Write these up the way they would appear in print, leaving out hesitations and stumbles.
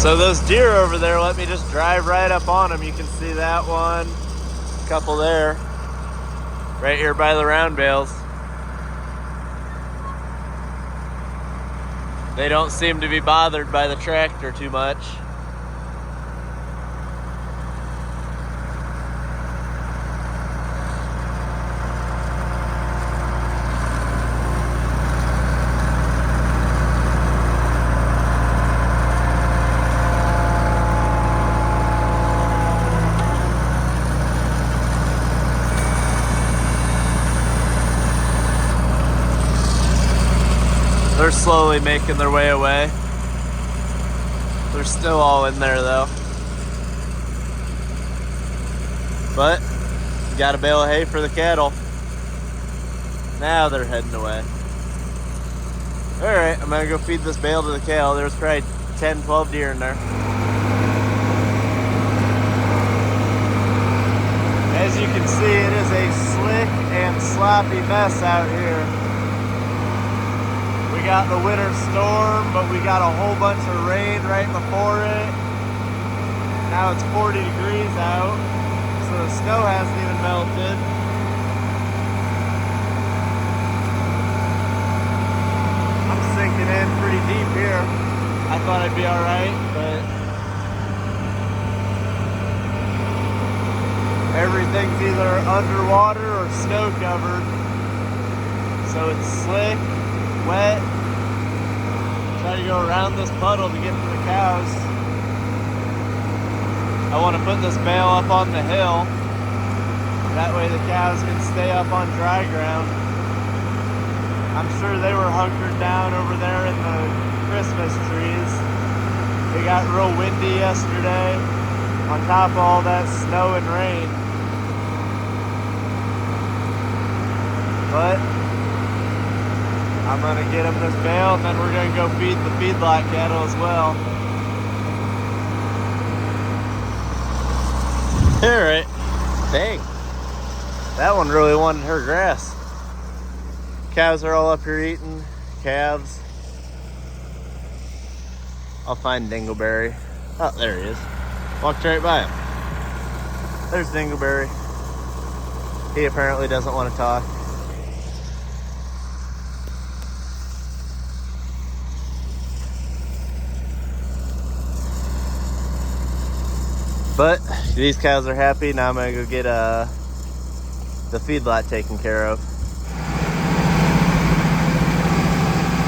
So those deer over there, let me just drive right up on them. You can see that one, a couple there, right here by the round bales. They don't seem to be bothered by the tractor too much. They're slowly making their way away. They're still all in there though. But you got a bale of hay for the cattle. Now they're heading away. Alright, I'm gonna go feed this bale to the cattle. There's probably 10, 12 deer in there. As you can see, it is a slick and sloppy mess out here. We got the winter storm, but we got a whole bunch of rain right before it. Now it's 40 degrees out, so the snow hasn't even melted. I'm sinking in pretty deep here. I thought I'd be all right, but everything's either underwater or snow covered. So it's slick, wet. Try to go around this puddle to get to the cows. I want to put this bale up on the hill. That way the cows can stay up on dry ground. I'm sure they were hunkered down over there in the Christmas trees. It got real windy yesterday on top of all that snow and rain. But I'm gonna get them this bale and then we're gonna go feed the feedlot cattle as well. Alright. Dang. That one really wanted her grass. Cows are all up here eating. Calves. I'll find Dingleberry. Oh, there he is. Walked right by him. There's Dingleberry. He apparently doesn't want to talk. But these cows are happy. Now I'm gonna go get the feedlot taken care of.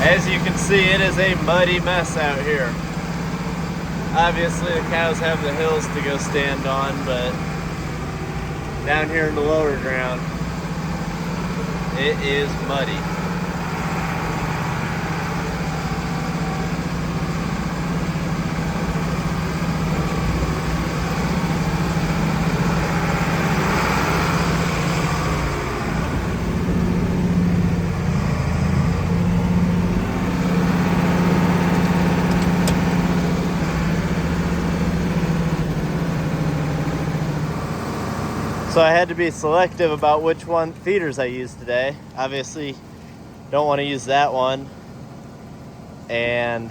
As you can see, it is a muddy mess out here. Obviously the cows have the hills to go stand on, but down here in the lower ground, it is muddy. So I had to be selective about which one feeders I use today. Obviously, don't want to use that one. And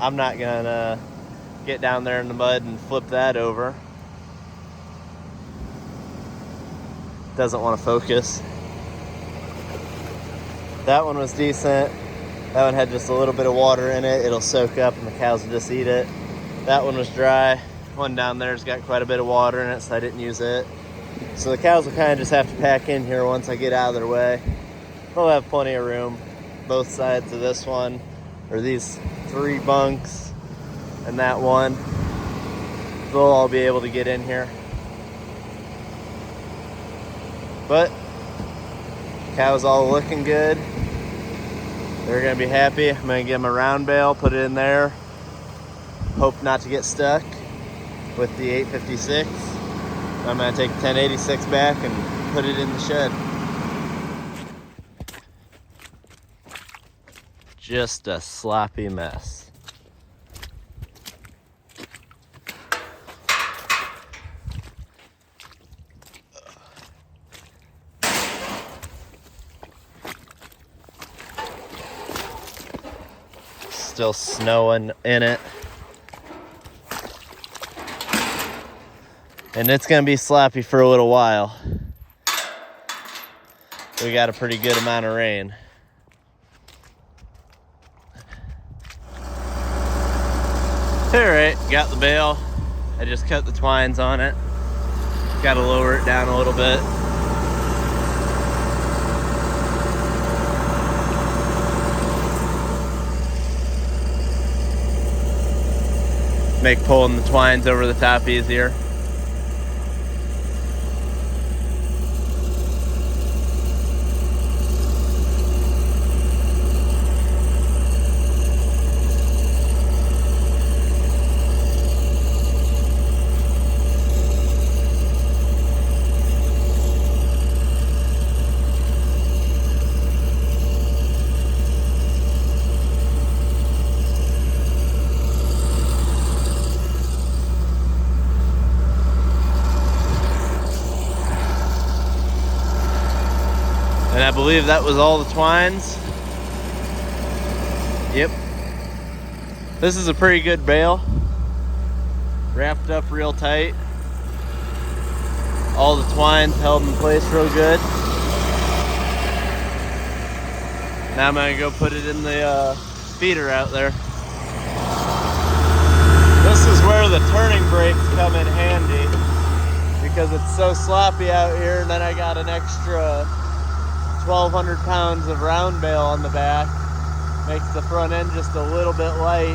I'm not gonna get down there in the mud and flip that over. Doesn't want to focus. That one was decent. That one had just a little bit of water in it. It'll soak up and the cows will just eat it. That one was dry. One down there's got quite a bit of water in it, so I didn't use it. So the cows will kind of just have to pack in here once I get out of their way. They'll have plenty of room. Both sides of this one, or these 3 bunks and that one, they'll all be able to get in here. But cows all looking good. They're gonna be happy. I'm gonna give them a round bale, put it in there. Hope not to get stuck with the 856. I'm gonna take 1086 back and put it in the shed. Just a sloppy mess. Still snowing in it. And it's gonna be sloppy for a little while. We got a pretty good amount of rain. All right, got the bale. I just cut the twines on it. Got to lower it down a little bit. Make pulling the twines over the top easier. And I believe that was all the twines. Yep. This is a pretty good bale. Wrapped up real tight. All the twines held in place real good. Now I'm gonna go put it in the feeder out there. This is where the turning brakes come in handy because it's so sloppy out here, and then I got an extra 1,200 pounds of round bale on the back. Makes the front end just a little bit light.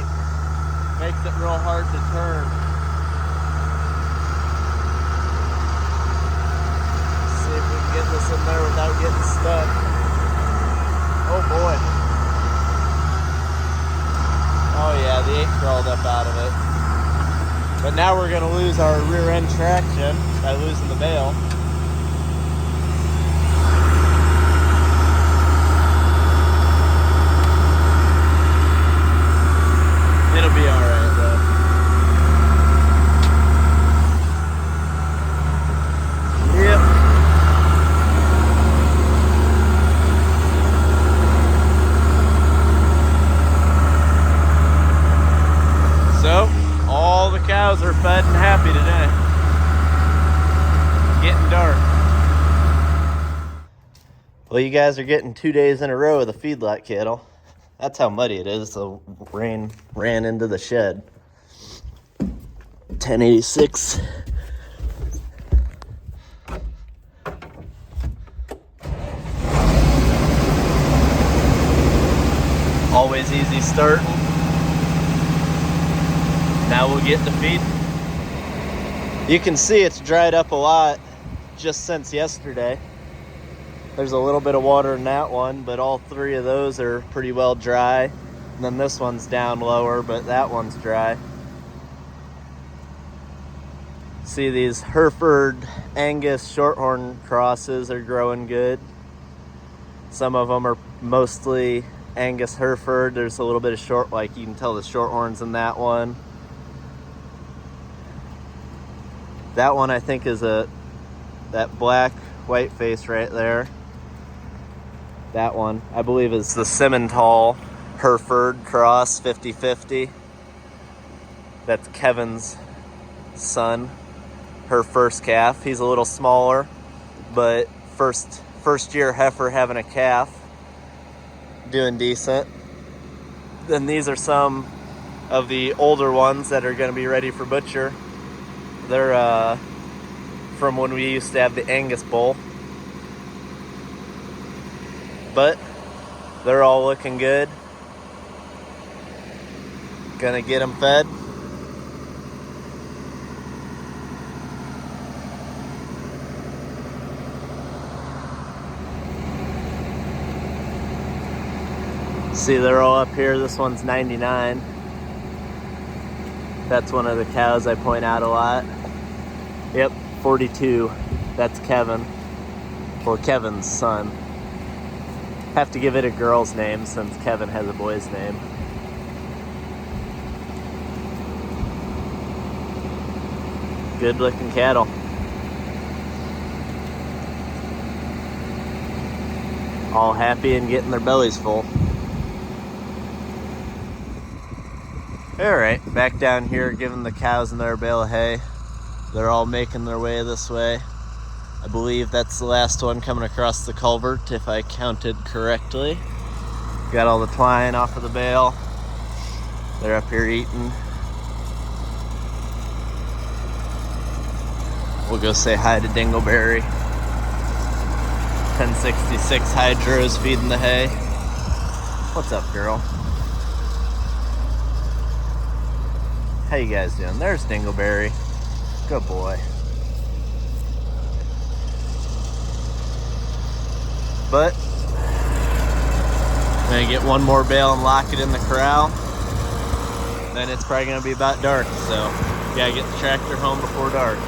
Makes it real hard to turn. Let's see if we can get this in there without getting stuck. Oh boy. Oh yeah, the 8 crawled up out of it. But now we're gonna lose our rear end traction by losing the bale. It'll be alright though. Yep. So, all the cows are fed and happy today. Getting dark. Well, you guys are getting 2 days in a row of the feedlot cattle. That's how muddy it is. The rain ran into the shed. 1086. Always easy starting. Now we'll get the feed. You can see it's dried up a lot just since yesterday. There's a little bit of water in that one, but all 3 of those are pretty well dry. And then this one's down lower, but that one's dry. See, these Hereford Angus Shorthorn crosses are growing good. Some of them are mostly Angus Hereford. There's a little bit of short, like you can tell the Shorthorns in that one. That one I think is that black white face right there. That one, I believe, is the Simmental Hereford cross 50-50. That's Kevin's son, her first calf. He's a little smaller, but first year heifer having a calf, doing decent. Then these are some of the older ones that are going to be ready for butcher. They're from when we used to have the Angus bull. But they're all looking good. Gonna get them fed. See, they're all up here. This one's 99. That's one of the cows I point out a lot. Yep, 42. That's Kevin. Well, Kevin's son. Have to give it a girl's name since Kevin has a boy's name. Good looking cattle. All happy and getting their bellies full. All right, back down here giving the cows and their bale of hay. They're all making their way this way. I believe that's the last one coming across the culvert, if I counted correctly. Got all the twine off of the bale. They're up here eating. We'll go say hi to Dingleberry. 1066 Hydro's feeding the hay. What's up, girl? How you guys doing? There's Dingleberry. Good boy. But I'm gonna get one more bale and lock it in the corral. Then it's probably gonna be about dark, so gotta get the tractor home before dark.